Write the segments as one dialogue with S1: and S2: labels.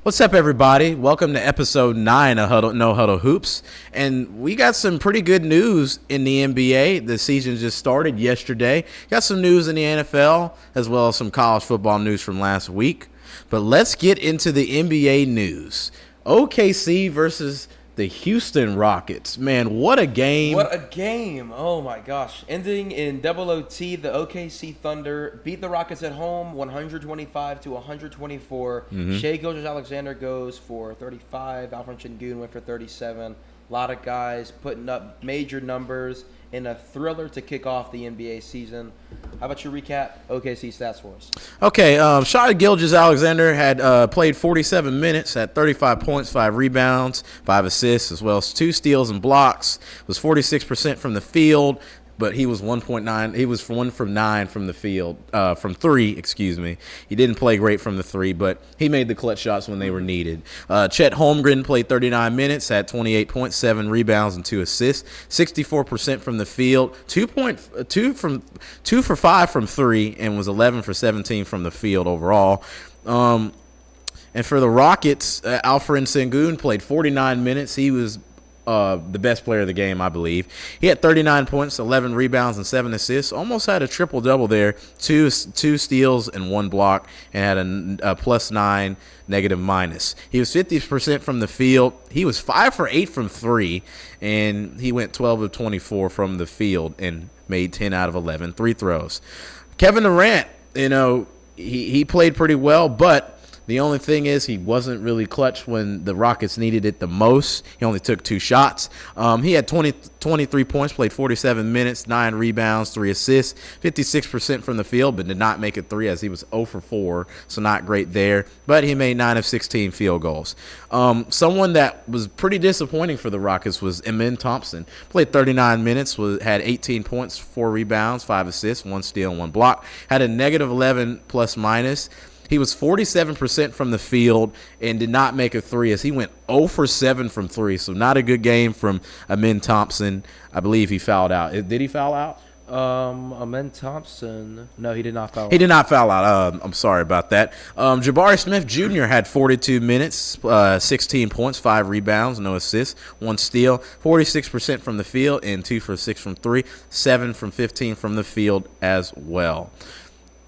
S1: What's up, everybody? Welcome to episode 9 of No Huddle Hoops. And we got some pretty good news in the NBA. The season just started yesterday. Got some news in the NFL, as well as some college football news from last week. But let's get into the NBA news. OKC versus the Houston Rockets. Man, what a game.
S2: What a game. Oh, my gosh. Ending in double OT, the OKC Thunder beat the Rockets at home 125 to 124. Shai Gilgeous-Alexander goes for 35. Alfred Sengun went for 37. A lot of guys putting up major numbers in a thriller to kick off the NBA season. How about you recap OKC stats for us?
S1: Okay, Shai Gilgeous-Alexander had played 47 minutes, had 35 points, 5 rebounds, 5 assists, as well as 2 steals and blocks. Was 46% from the field, but he was 1.9. He was 1 from 9 from the field, from 3. Excuse me. He didn't play great from the 3, but he made the clutch shots when they were needed. Chet Holmgren played 39 minutes, had 28 points, 7 rebounds, and 2 assists. 64% from the field, 2 for 5 from 3, and was 11 for 17 from the field overall. And for the Rockets, Alfred Sengun played 49 minutes. He was the best player of the game, I believe. He had 39 points, 11 rebounds, and 7 assists. Almost had a triple-double there. Two steals and 1 block, and had a +9 -. He was 50% from the field. He was 5 for 8 from 3, and he went 12 of 24 from the field and made 10 out of 11 free throws. Kevin Durant, he played pretty well, but the only thing is he wasn't really clutch when the Rockets needed it the most. He only took 2 shots. He had 23 points, played 47 minutes, 9 rebounds, 3 assists, 56% from the field, but did not make a 3 as he was 0 for 4, so not great there. But he made 9 of 16 field goals. Someone that was pretty disappointing for the Rockets was Amen Thompson. Played 39 minutes, had 18 points, 4 rebounds, 5 assists, 1 steal, and 1 block. Had a -11 ±. He was 47% from the field and did not make a 3 as he went 0 for 7 from 3. So not a good game from Amen Thompson. I believe he fouled out. Did he foul out?
S2: Amen Thompson. No, he did not foul out.
S1: He did not foul out. I'm sorry about that. Jabari Smith Jr. had 42 minutes, 16 points, 5 rebounds, no assists, 1 steal, 46% from the field, and 2 for 6 from 3, 7 from 15 from the field as well.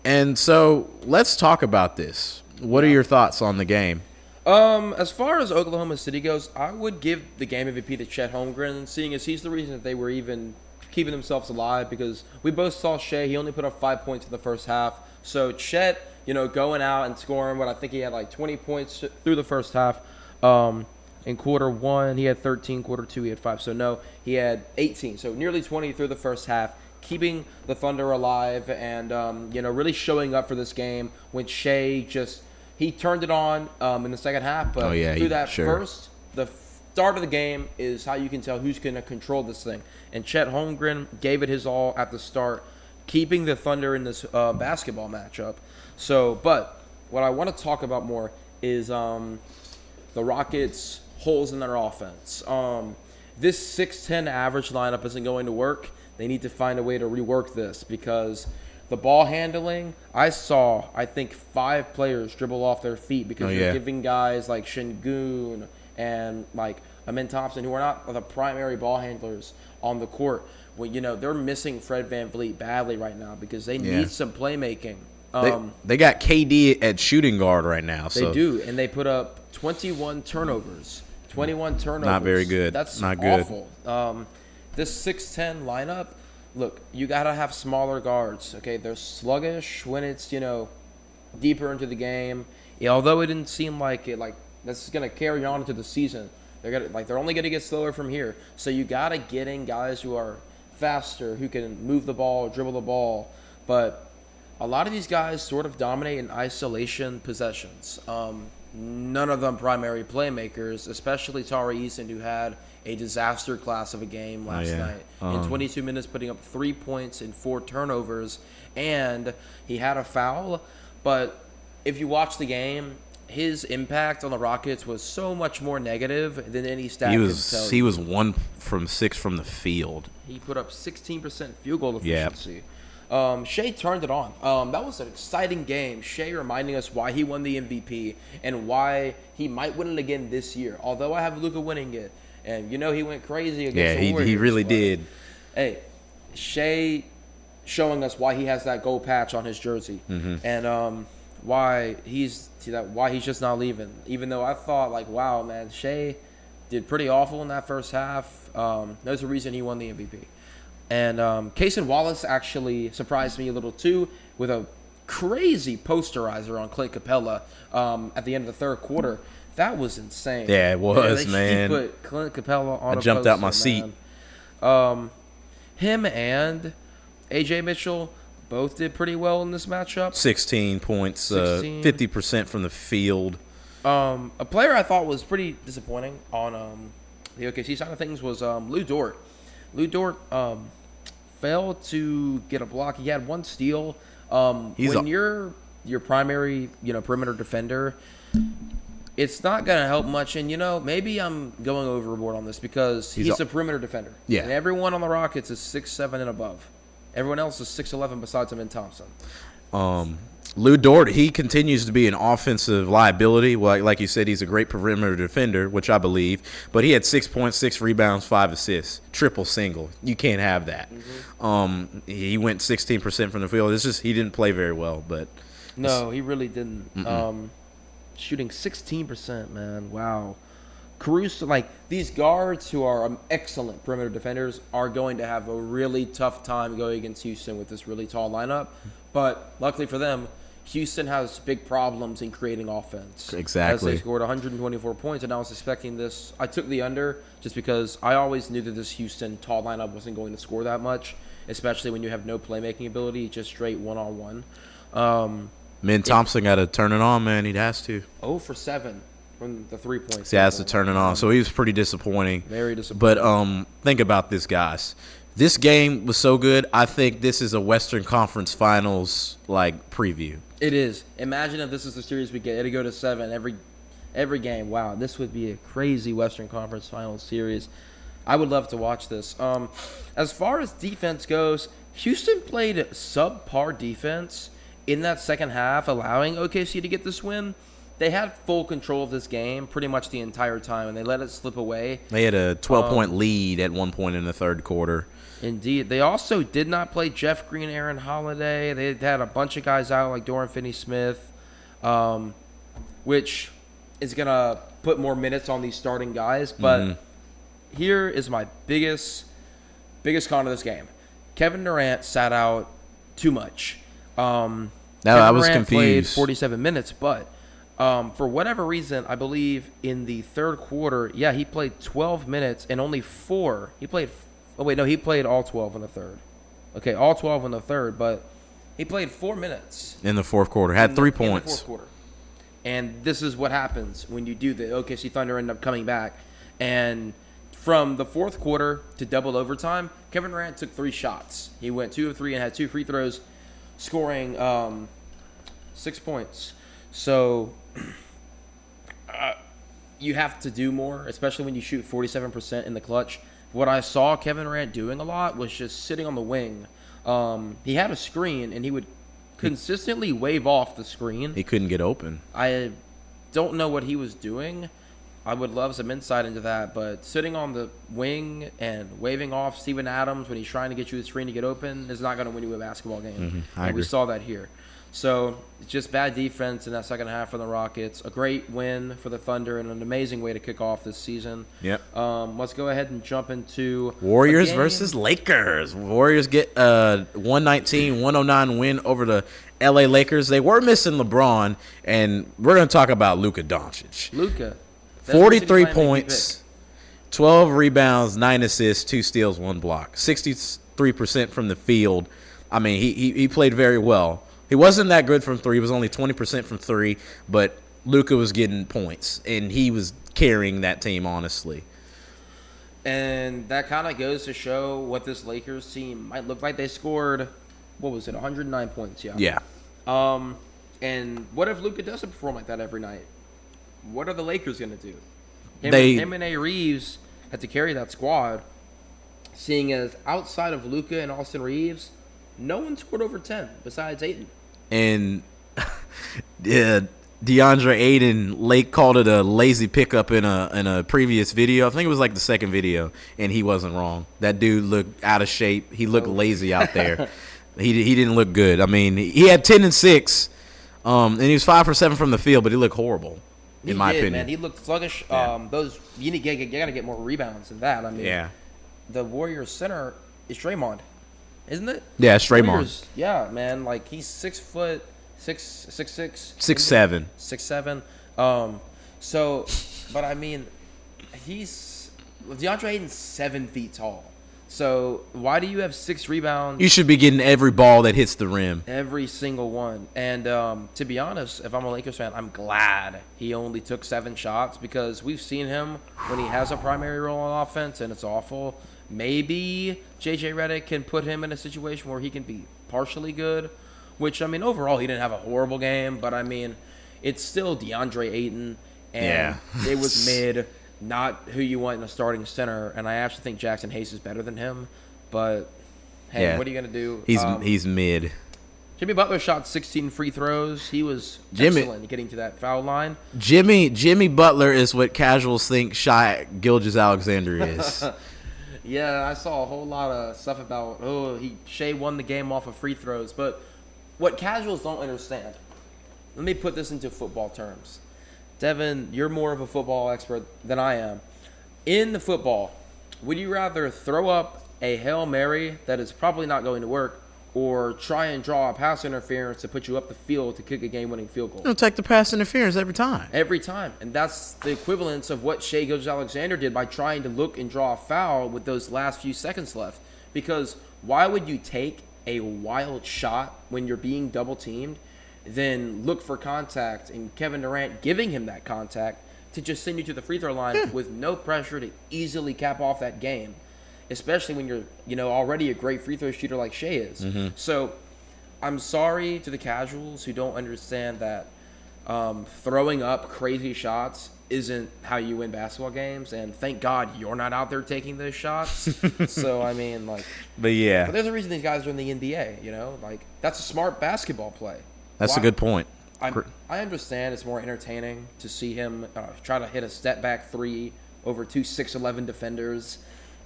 S1: And so let's talk about this. What are your thoughts on the game?
S2: As far as Oklahoma City goes, I would give the game MVP to Chet Holmgren, seeing as he's the reason that they were even keeping themselves alive, because we both saw Shai. He only put up 5 points in the first half. So Chet, going out and scoring what I think he had like 20 points through the first half. In quarter 1, he had 13. Quarter 2, he had 5. So no, he had 18. So nearly 20 through the first half, keeping the Thunder alive and, really showing up for this game when Shai he turned it on in the second half. But first, the start of the game is how you can tell who's going to control this thing. And Chet Holmgren gave it his all at the start, keeping the Thunder in this basketball matchup. So, but what I want to talk about more is the Rockets' holes in their offense. This 6'10" average lineup isn't going to work. They need to find a way to rework this because the ball handling, I think 5 players dribble off their feet because you're giving guys like Sengun and like Amen Thompson, who are not the primary ball handlers on the court. Well, they're missing Fred VanVleet badly right now because they need some playmaking.
S1: They got KD at shooting guard right now.
S2: They do, and they put up 21 turnovers. 21 turnovers.
S1: Not very good.
S2: That's
S1: not
S2: awful. This 6'10" lineup, look, you got to have smaller guards, okay? They're sluggish when it's, deeper into the game. Although it didn't seem like this is going to carry on into the season. They're only going to get slower from here. So you got to get in guys who are faster, who can move the ball, dribble the ball. But a lot of these guys sort of dominate in isolation possessions. None of them primary playmakers, especially Tari Eason, who had a disaster class of a game last night. In 22 minutes, putting up 3 points and 4 turnovers. And he had a foul. But if you watch the game, his impact on the Rockets was so much more negative than any stat can tell you.
S1: He was 1 from 6 from the field.
S2: He put up 16% field goal efficiency. Shea turned it on. That was an exciting game. Shea reminding us why he won the MVP and why he might win it again this year. Although I have Luka winning it, and he went crazy against the Warriors.
S1: He really did.
S2: Hey, Shea showing us why he has that gold patch on his jersey, and why he's just not leaving. Even though I thought wow, man, Shea did pretty awful in that first half. There's a reason he won the MVP. And Cason Wallace actually surprised me a little too with a crazy posterizer on Clint Capella at the end of the third quarter. That was insane.
S1: Yeah, it was, man.
S2: He put Clint Capella on
S1: I jumped out my seat.
S2: Him and AJ Mitchell both did pretty well in this matchup.
S1: 16 points, 50% from the field.
S2: A player I thought was pretty disappointing on the OKC side of things was Lou Dort. Lou Dort failed to get a block. He had one steal. When you're your primary, perimeter defender, it's not going to help much. And, maybe I'm going overboard on this because he's a perimeter defender.
S1: Yeah.
S2: And everyone on the Rockets is 6'7" and above. Everyone else is 6'11" besides him and Thompson.
S1: Lou Dort, he continues to be an offensive liability. Like you said, he's a great perimeter defender, which I believe. But he had 6.6 rebounds, 5 assists, triple single. You can't have that. He went 16% from the field. It's just he didn't play very well. But
S2: no, he really didn't. Shooting 16%, man. Wow. Caruso, these guards who are excellent perimeter defenders are going to have a really tough time going against Houston with this really tall lineup. But luckily for them, Houston has big problems in creating offense.
S1: Exactly.
S2: As they scored 124 points, and I was expecting this. I took the under just because I always knew that this Houston tall lineup wasn't going to score that much, especially when you have no playmaking ability, just straight one-on-one.
S1: Thompson got to turn it on, man. He has to.
S2: 0 for 7 from the 3 points.
S1: He has to turn it on. So he was pretty disappointing.
S2: Very disappointing.
S1: But think about this, guys. This game was so good. I think this is a Western Conference Finals preview.
S2: It is. Imagine if this is the series we get. It'd go to 7 every game. Wow, this would be a crazy Western Conference Finals series. I would love to watch this. As far as defense goes, Houston played subpar defense in that second half, allowing OKC to get this win. They had full control of this game pretty much the entire time, and they let it slip away.
S1: They had a 12-point lead at one point in the third quarter.
S2: Indeed. They also did not play Jeff Green, Aaron Holiday. They had a bunch of guys out like Dorian Finney-Smith, which is going to put more minutes on these starting guys. But here is my biggest con of this game. Kevin Durant sat out too much.
S1: I was
S2: Durant
S1: confused.
S2: Played 47 minutes, but for whatever reason, I believe in the third quarter, he played 12 minutes and only 4. He played all 12 in the third. Okay, all 12 in the third, but he played 4 minutes.
S1: In the fourth quarter. Had 3 points.
S2: In the fourth quarter. And this is what happens when you do the OKC Thunder end up coming back. And from the fourth quarter to double overtime, Kevin Durant took 3 shots. He went 2 of 3 and had 2 free throws, scoring 6 points. So you have to do more, especially when you shoot 47% in the clutch. What I saw Kevin Durant doing a lot was just sitting on the wing. He had a screen, and he would consistently wave off the screen.
S1: He couldn't get open.
S2: I don't know what he was doing. I would love some insight into that, but sitting on the wing and waving off Steven Adams when he's trying to get you the screen to get open is not going to win you a basketball game.
S1: I agree.
S2: We saw that here. So it's just bad defense in that second half for the Rockets. A great win for the Thunder and an amazing way to kick off this season.
S1: Yep.
S2: Let's go ahead and jump into
S1: Warriors versus Lakers. Warriors get a 119-109 win over the LA Lakers. They were missing LeBron, and we're going to talk about Luka Doncic.
S2: Luka.
S1: 43 points, 12 rebounds, 9 assists, 2 steals, 1 block. 63% from the field. I mean, he played very well. He wasn't that good from 3. He was only 20% from 3, but Luka was getting points, and he was carrying that team, honestly.
S2: And that kind of goes to show what this Lakers team might look like. They scored, 109 points,
S1: Yeah.
S2: And what if Luka doesn't perform like that every night? What are the Lakers going to do? Him and A. Reeves had to carry that squad, seeing as outside of Luka and Austin Reeves, no one scored over 10 besides Ayton.
S1: And DeAndre Ayton, Lake called it a lazy pickup in a previous video. I think it was like the second video, and he wasn't wrong. That dude looked out of shape. He looked lazy out there. He didn't look good. I mean, he had 10 and 6, and he was 5 for 7 from the field, but he looked horrible, in my opinion.
S2: Man, he looked sluggish.
S1: Yeah.
S2: You gotta get more rebounds than that. I mean, the Warriors center is Draymond, isn't it?
S1: Yeah, it's Draymond.
S2: Warriors, yeah, man, like he's 6 foot 6'6",
S1: 6'7".
S2: 6'7". So, but I mean, DeAndre Ayton's 7 feet tall. So why do you have 6 rebounds?
S1: You should be getting every ball that hits the rim.
S2: Every single one. And to be honest, if I'm a Lakers fan, I'm glad he only took 7 shots because we've seen him when he has a primary role on offense and it's awful. Maybe JJ Redick can put him in a situation where he can be partially good, which, I mean, overall he didn't have a horrible game, but I mean, it's still DeAndre Ayton, and it was mid. Not who you want in a starting center, and I actually think Jackson Hayes is better than him. But hey, what are you gonna do?
S1: He's mid.
S2: Jimmy Butler shot 16 free throws. He was excellent getting to that foul line.
S1: Jimmy Butler is what casuals think Shai Gilgeous-Alexander is.
S2: Yeah, I saw a whole lot of stuff about Shai won the game off of free throws, but what casuals don't understand. Let me put this into football terms. Devin, you're more of a football expert than I am. In the football, would you rather throw up a Hail Mary that is probably not going to work or try and draw a pass interference to put you up the field to kick a game-winning field goal?
S1: You'll take the pass interference every time.
S2: Every time. And that's the equivalence of what Shai Gilgeous-Alexander did by trying to look and draw a foul with those last few seconds left. Because why would you take a wild shot when you're being double-teamed, then look for contact and Kevin Durant giving him that contact to just send you to the free throw line with no pressure to easily cap off that game, especially when you're already a great free throw shooter like Shai is. Mm-hmm. So I'm sorry to the casuals who don't understand that throwing up crazy shots isn't how you win basketball games, and thank God you're not out there taking those shots. So I mean, but there's a reason these guys are in the NBA. That's a smart basketball play.
S1: That's a good point.
S2: I understand it's more entertaining to see him try to hit a step-back 3 over 2 6'11" defenders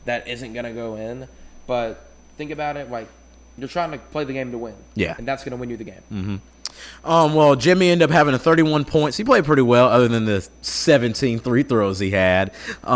S2: that isn't going to go in. But think about it, you're trying to play the game to win.
S1: Yeah.
S2: And that's going to win you the game.
S1: Mm-hmm. Well, Jimmy ended up having 31 points. He played pretty well other than the 17 free throws he had.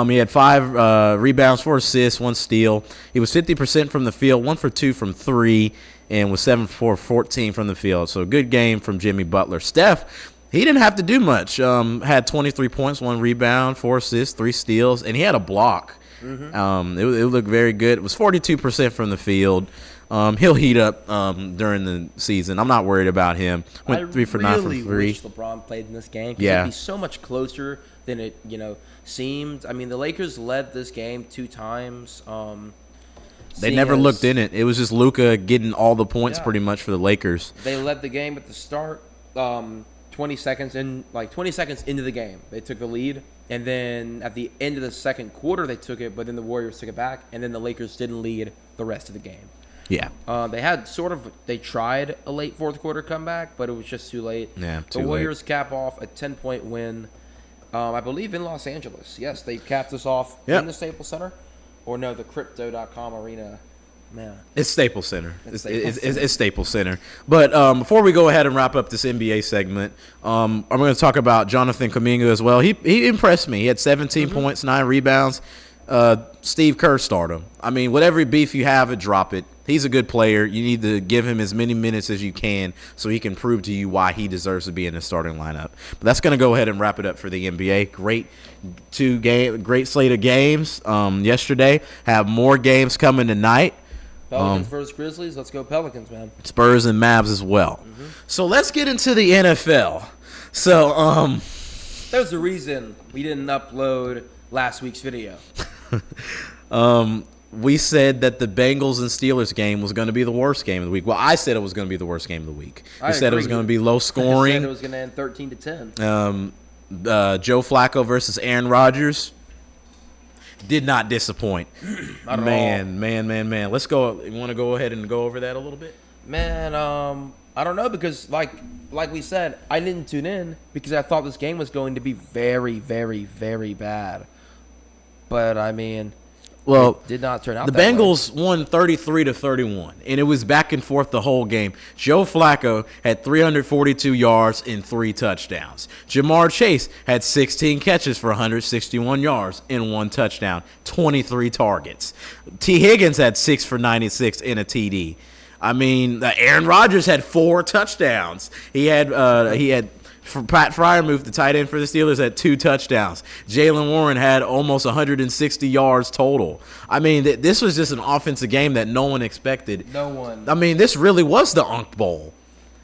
S1: He had 5 rebounds, 4 assists, 1 steal. He was 50% from the field, 1 for 2 from 3, and was 7 for 14 from the field. So a good game from Jimmy Butler. Steph, he didn't have to do much. Had 23 points, 1 rebound, 4 assists, 3 steals, and he had a block. Mm-hmm. It looked very good. It was 42% from the field. He'll heat up during the season. I'm not worried about him. Went 3 for 9 from 3.
S2: I really wish LeBron played in this game.
S1: Yeah.
S2: It'd be so much closer than it seemed. I mean, the Lakers led this game 2 times.
S1: They never looked in it. It was just Luka getting all the points pretty much for the Lakers.
S2: They led the game at the start, 20 seconds into the game. They took the lead, and then at the end of the second quarter, they took it, but then the Warriors took it back, and then the Lakers didn't lead the rest of the game.
S1: Yeah.
S2: They tried a late fourth quarter comeback, but it was just too late.
S1: Yeah,
S2: the Warriors cap off a 10-point win, I believe in Los Angeles. Yes, they capped us off in the Staples Center. Or no, the Crypto.com arena. Man.
S1: It's Staples Center. It's Staples Center. But before we go ahead and wrap up this NBA segment, I'm going to talk about Jonathan Kuminga as well. He impressed me. He had 17 points, 9 rebounds. Steve Kerr starred him. I mean, whatever beef you have, drop it. He's a good player. You need to give him as many minutes as you can so he can prove to you why he deserves to be in the starting lineup. But that's going to go ahead and wrap it up for the NBA. Great slate of games yesterday. Have more games coming tonight.
S2: Pelicans versus Grizzlies. Let's go Pelicans, man.
S1: Spurs and Mavs as well. Mm-hmm. So let's get into the NFL. So
S2: there's a reason we didn't upload last week's video.
S1: We said that the Bengals and Steelers game was going to be the worst game of the week. Well, I said it was going to be the worst game of the week. We said it was going to be low scoring.
S2: I said it was going to end 13-10.
S1: Joe Flacco versus Aaron Rodgers did not disappoint.
S2: Not at all.
S1: Man. Let's go. You want to go ahead and go over that a little bit?
S2: Man, I don't know because like we said, I didn't tune in because I thought this game was going to be very, very, very bad. But I mean,
S1: Well,
S2: it did not turn out
S1: the
S2: that way.
S1: Bengals won 33-31, and it was back and forth the whole game. Joe Flacco had 342 yards and 3 touchdowns. Jamar Chase had 16 catches for 161 yards and 1 touchdown, 23 targets. T. Higgins had 6 for 96 and a TD. I mean, Aaron Rodgers had 4 touchdowns. He had Pat Fryermuth, the tight end for the Steelers, had 2 touchdowns. Jalen Warren had almost 160 yards total. I mean, this was just an offensive game that no one expected.
S2: No one.
S1: I mean, this really was the Unk Bowl.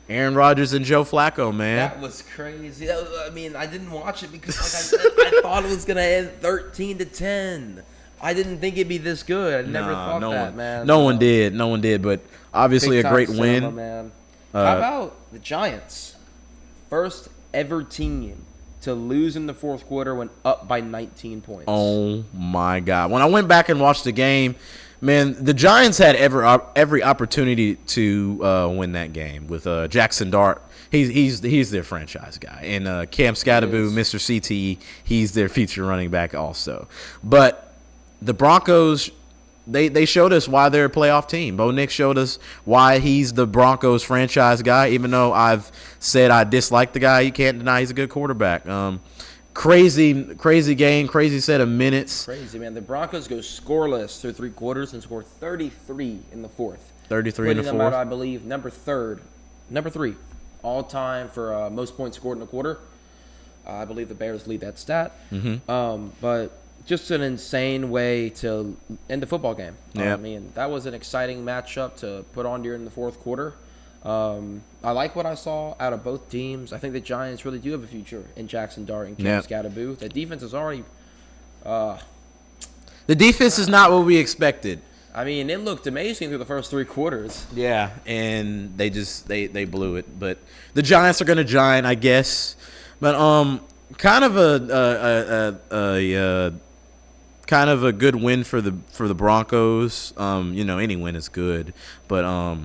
S1: Aaron Rodgers and Joe Flacco, man.
S2: That was crazy. I mean, I didn't watch it because, like I said, I thought it was gonna end 13-10. I didn't think it'd be this good. I never thought that, man.
S1: No one did, but obviously a great win.
S2: Man. How about the Giants? First ever team to lose in the fourth quarter when up by 19 points.
S1: Oh, my God. When I went back and watched the game, man, the Giants had every opportunity to win that game with Jackson Dart. He's their franchise guy. And Cam Skattebo, Mr. CTE, he's their feature running back also. But the Broncos, they showed us why they're a playoff team. Bo Nix showed us why he's the Broncos franchise guy, even though I've said I dislike the guy. You can't deny he's a good quarterback. Crazy game, crazy set of minutes.
S2: Crazy, man. The Broncos go scoreless through 3 quarters and score 33 in the fourth.
S1: 33 in the
S2: Putting them
S1: fourth.
S2: out, I believe, number 3 all time for most points scored in a quarter. I believe the Bears lead that stat. But just an insane way to end the football game.
S1: Yeah.
S2: I mean, that was an exciting matchup to put on during the fourth quarter. I like what I saw out of both teams. I think the Giants really do have a future in Jackson Dart and Cam Skattebo. The defense is already
S1: the defense is not what we expected.
S2: I mean, it looked amazing through the first 3 quarters.
S1: Yeah, and they just they blew it. But the Giants are going to giant, I guess. But kind of a good win for the Broncos. Any win is good, but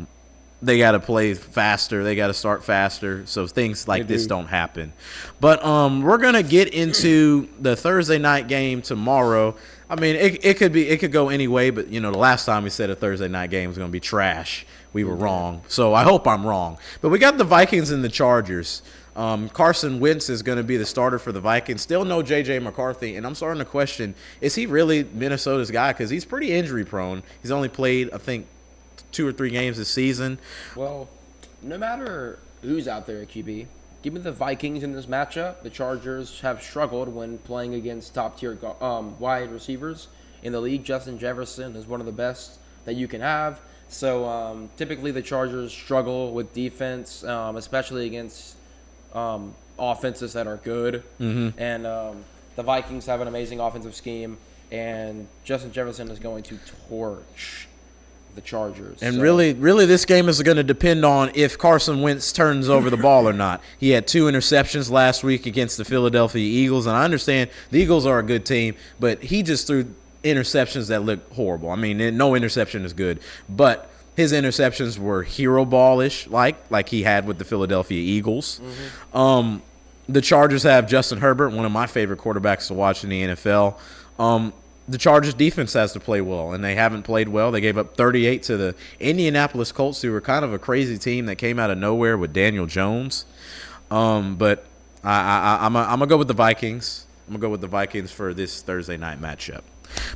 S1: they got to play faster. They got to start faster, so things like this don't happen. But we're gonna get into the Thursday night game tomorrow. I mean, it could go any way, but the last time we said a Thursday night game was gonna be trash, we were wrong. So I hope I'm wrong. But we got the Vikings and the Chargers. Carson Wentz is going to be the starter for the Vikings. Still no J.J. McCarthy, and I'm starting to question, is he really Minnesota's guy? Because he's pretty injury-prone. He's only played, I think, 2 or 3 games this season.
S2: Well, no matter who's out there at QB, give me the Vikings in this matchup. The Chargers have struggled when playing against top-tier wide receivers in the league. Justin Jefferson is one of the best that you can have. So typically the Chargers struggle with defense, especially against offenses that are good. And the Vikings have an amazing offensive scheme, and Justin Jefferson is going to torch the Chargers.
S1: And really this game is going to depend on if Carson Wentz turns over the ball or not. He had 2 interceptions last week against the Philadelphia Eagles, and I understand the Eagles are a good team, but he just threw interceptions that look horrible. I mean, no interception is good, but his interceptions were hero ball-ish, like he had with the Philadelphia Eagles. The Chargers have Justin Herbert, one of my favorite quarterbacks to watch in the NFL. The Chargers defense has to play well, and they haven't played well. They gave up 38 to the Indianapolis Colts, who were kind of a crazy team that came out of nowhere with Daniel Jones. But I'm going to go with the Vikings. I'm going to go with the Vikings for this Thursday night matchup.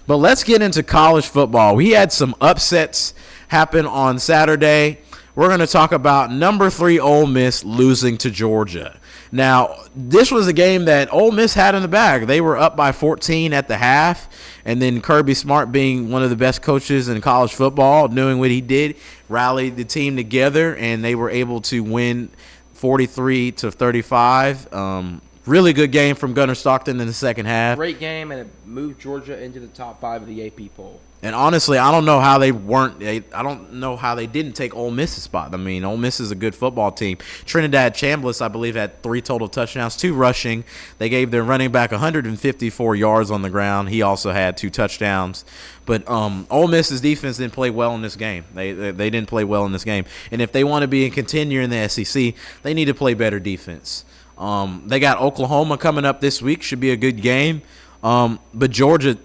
S1: But let's get into college football. We had some upsets happen on Saturday. We're going to talk about number 3 Ole Miss losing to Georgia. Now, this was a game that Ole Miss had in the bag. They were up by 14 at the half, and then Kirby Smart, being one of the best coaches in college football, doing what he did, rallied the team together, and they were able to win 43-35. Really good game from Gunnar Stockton in the second half.
S2: Great game, and it moved Georgia into the top 5 of the AP poll.
S1: And honestly, I don't know how they didn't take Ole Miss's spot. I mean, Ole Miss is a good football team. Trinidad Chambliss, I believe, had 3 total touchdowns, 2 rushing. They gave their running back 154 yards on the ground. He also had 2 touchdowns. But Ole Miss's defense didn't play well in this game. They didn't play well in this game. And if they want to be a contender in the SEC, they need to play better defense. They got Oklahoma coming up this week. Should be a good game. But Georgia,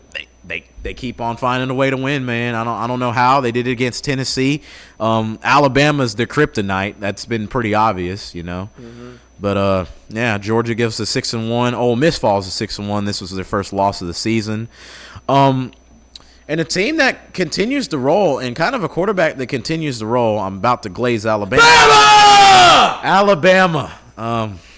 S1: they keep on finding a way to win, man. I don't know how. They did it against Tennessee. Alabama's the kryptonite. That's been pretty obvious, you know. Mm-hmm. But yeah, Georgia gives us a 6-1. Ole Miss falls to 6-1. This was their first loss of the season. And a team that continues to roll, and kind of a quarterback that continues to roll. I'm about to glaze Alabama. Alabama.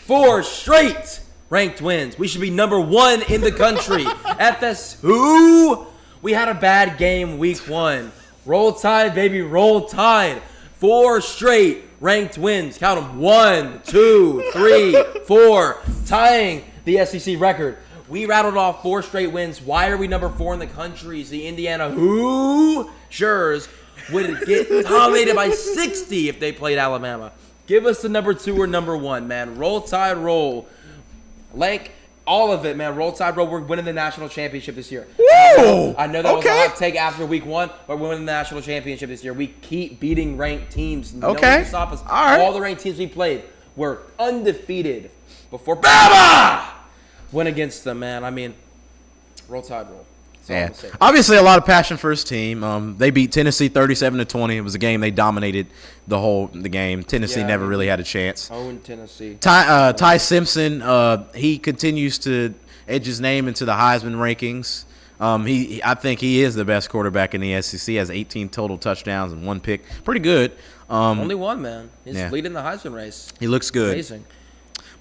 S2: 4 straight ranked wins. We should be number 1 in the country. FSU. We had a bad game week 1. Roll Tide, baby, roll Tide. 4 straight ranked wins. Count them. 1, 2, 3, 4. Tying the SEC record. We rattled off 4 straight wins. Why are we number 4 in the country? The Indiana Hoosiers would get dominated by 60 if they played Alabama. Give us the number 2 or number 1, man. Roll Tide, roll. Like, all of it, man. Roll Tide, roll. We're winning the national championship this year.
S1: Woo!
S2: I know that was a hot take after week 1, but we're winning the national championship this year. We keep beating ranked teams. No one can stop us.
S1: All right.
S2: All the ranked teams we played were undefeated before Bama went against them, man. I mean, roll Tide, roll.
S1: Yeah. Obviously, a lot of passion for his team. They beat Tennessee 37-20. It was a game they dominated the game. Tennessee never really had a chance.
S2: In Tennessee.
S1: Ty Simpson, he continues to edge his name into the Heisman rankings. I think he is the best quarterback in the SEC. He has 18 total touchdowns and 1 pick. Pretty good.
S2: Only 1, man. He's leading the Heisman race.
S1: He looks good.
S2: Amazing.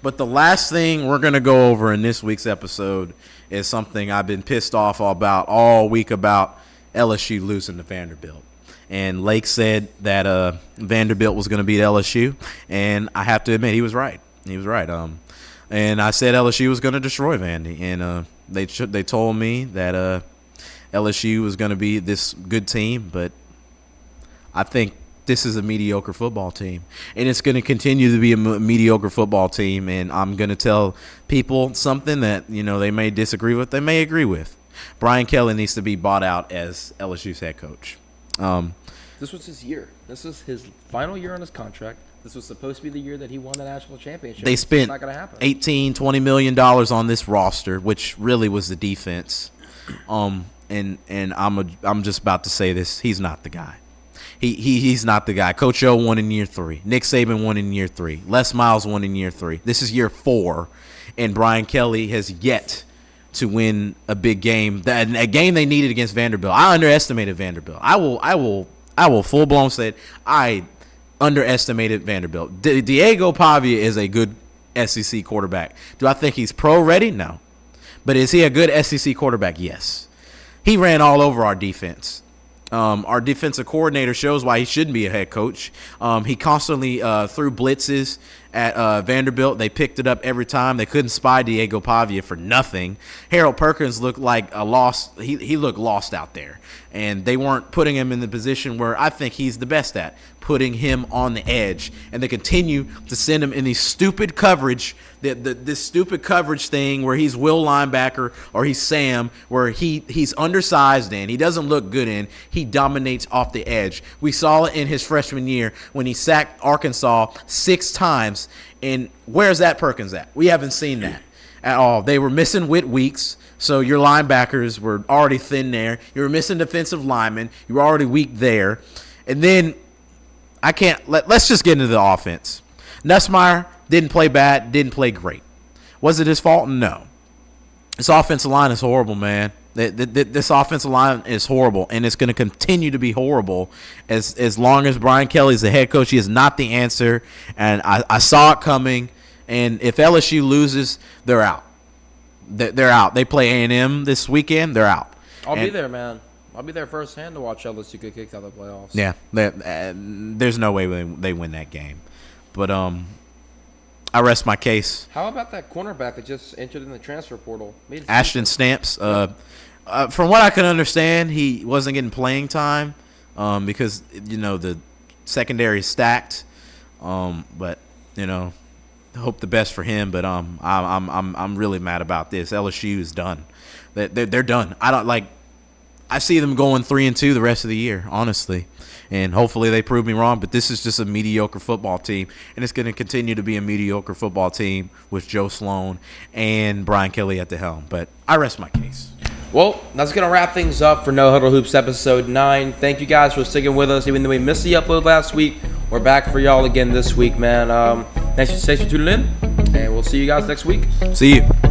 S1: But the last thing we're going to go over in this week's episode is something I've been pissed off about all week about LSU losing to Vanderbilt. And Lake said that Vanderbilt was going to beat LSU, and I have to admit he was right. He was right. And I said LSU was going to destroy Vandy, and they told me that LSU was going to be this good team, but I think this is a mediocre football team, and it's going to continue to be a mediocre football team. And I'm going to tell people something that, you know, they may disagree with, they may agree with. Brian Kelly needs to be bought out as LSU's head coach.
S2: This was his year. This was his final year on his contract. This was supposed to be the year that he won the national championship.
S1: They spent
S2: it's not gonna happen.
S1: $18-20 million on this roster, which really was the defense. And I'm just about to say this. He's not the guy. He's not the guy. Coach O won in year 3. Nick Saban won in year 3. Les Miles won in year 3. This is year 4, and Brian Kelly has yet to win a big game. A game they needed against Vanderbilt. I underestimated Vanderbilt. I will full blown say it. I underestimated Vanderbilt. Diego Pavia is a good SEC quarterback. Do I think he's pro ready? No. But is he a good SEC quarterback? Yes. He ran all over our defense. Our defensive coordinator shows why he shouldn't be a head coach. He constantly threw blitzes at Vanderbilt. They picked it up every time. They couldn't spy Diego Pavia for nothing. Harold Perkins looked like a lost. He looked lost out there, and they weren't putting him in the position where I think he's the best at, putting him on the edge. And they continue to send him in these stupid coverage, this stupid coverage thing where he's Will linebacker or he's Sam, where he's undersized in. He doesn't look good in. He dominates off the edge. We saw it in his freshman year when he sacked Arkansas 6 times. And where's that Perkins at? We haven't seen that at all. They were missing Whit Weeks, so your linebackers were already thin there. You were missing defensive linemen. You were already weak there. And then let's just get into the offense. Nussmeier didn't play bad, didn't play great. Was it his fault? No. This offensive line is horrible, man. This offensive line is horrible, and it's going to continue to be horrible as long as Brian Kelly's the head coach. He is not the answer, and I saw it coming. And if LSU loses, they're out. They're out. They play A&M this weekend. They're out.
S2: I'll be there, man. I'll be there firsthand to watch LSU get kicked out of the playoffs.
S1: Yeah, there's no way they win that game. But I rest my case.
S2: How about that cornerback that just entered in the transfer portal?
S1: Ashton Stamps. From what I can understand, he wasn't getting playing time because the secondary is stacked. But hope the best for him. But I'm really mad about this. LSU is done. They're done. I see them going 3-2 the rest of the year, honestly. And hopefully they prove me wrong, but this is just a mediocre football team, and it's going to continue to be a mediocre football team with Joe Sloan and Brian Kelly at the helm. But I rest my case.
S2: Well, that's going to wrap things up for No Huddle Hoops episode 9. Thank you guys for sticking with us. Even though we missed the upload last week, we're back for y'all again this week, man. Thanks for tuning in, and we'll see you guys next week.
S1: See you.